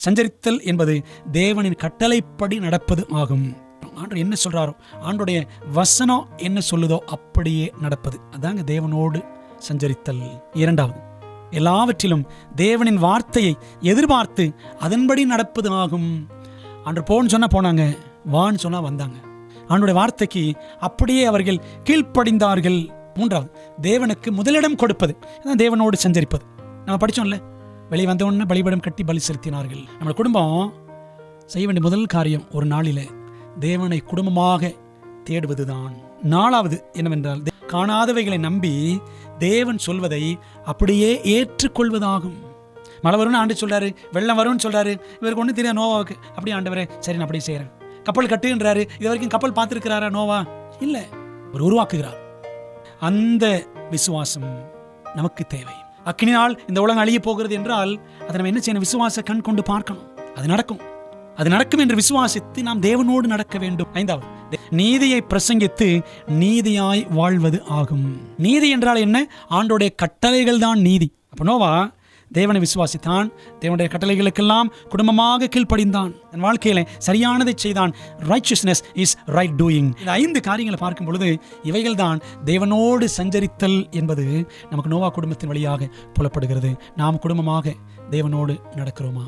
சஞ்சரித்தல் என்பது தேவனின் கட்டளைப்படி நடப்பது ஆகும். ஆண்டவர் என்ன சொல்றாரோ, ஆண்டோடைய வசனம் என்ன சொல்லுதோ அப்படியே நடப்பது, அதாங்க தேவனோடு சஞ்சரித்தல். இரண்டாவது, எல்லாவற்றிலும் தேவனின் வார்த்தையை எதிர்பார்த்து அதன்படி நடப்பது ஆகும். ஆண்டவர் போன்னு சொன்னா போனாங்க, வான்னு சொன்னா வந்தாங்க. ஆண்டோடைய வார்த்தைக்கு அப்படியே அவர்கள் கீழ்ப்படிந்தார்கள். மூன்றாவது, தேவனுக்கு முதலிடம் கொடுப்பது, தேவனோடு சஞ்சரிப்பது. நம்ம படிச்சோம்ல, வெளியே வந்தவுடனே பலிபீடம் கட்டி பலி செலுத்தினார்கள். நம்ம குடும்பம் செய்ய வேண்டிய முதல் காரியம் ஒரு நாளிலே தேவனை குடும்பமாக தேடுவதுதான். நாலாவது என்னவென்றால், காணாதவைகளை நம்பி தேவன் சொல்வதை அப்படியே ஏற்றுக்கொள்வதாகும். மழை வரும்னு ஆண்டு சொல்றாரு, வெள்ளம் வரும்னு சொல்றாரு, இவருக்கு ஒன்றும் தெரியாது நோவாவுக்கு. அப்படி ஆண்டவரே, சரி நான் அப்படியே செய்கிறேன். கப்பல் கட்டுன்றாரு, இது வரைக்கும் கப்பல் பார்த்துருக்கிறாரா நோவா? இல்லை, அவர் உருவாக்குகிறார். அந்த விசுவாசம் நமக்கு தேவை. அக்கினியால் இந்த உலகம் அழிய போகிறது என்றால் அதை நம்ம என்ன செய்யணும்? விசுவாச கண் கொண்டு பார்க்கணும். அது நடக்கும், அது நடக்கும் என்று விசுவாசித்து நாம் தேவனோடு நடக்க வேண்டும். ஐந்தாவது, நீதியை பிரசங்கித்து நீதியாய் வாழ்வது ஆகும். நீதி என்றால் என்ன? ஆண்டோடைய கட்டளைகள் தான் நீதி. அப்போ நோவா தேவனை விசுவாசித்தான், தேவனுடைய கட்டளைகளுக்கெல்லாம் குடும்பமாக கீழ்ப்படிந்தான், தன் வாழ்க்கையில சரியானதை செய்தான். Righteousness is right doing. இந்த 5 காரியங்களை பார்க்கும் பொழுது இவைகள் தான் தேவனோடு சஞ்சரித்தல் என்பது நமக்கு நோவா குடும்பத்தின் வழியாக புலப்படுகிறது. நாம் குடும்பமாக தேவனோடு நடக்கிறோமா?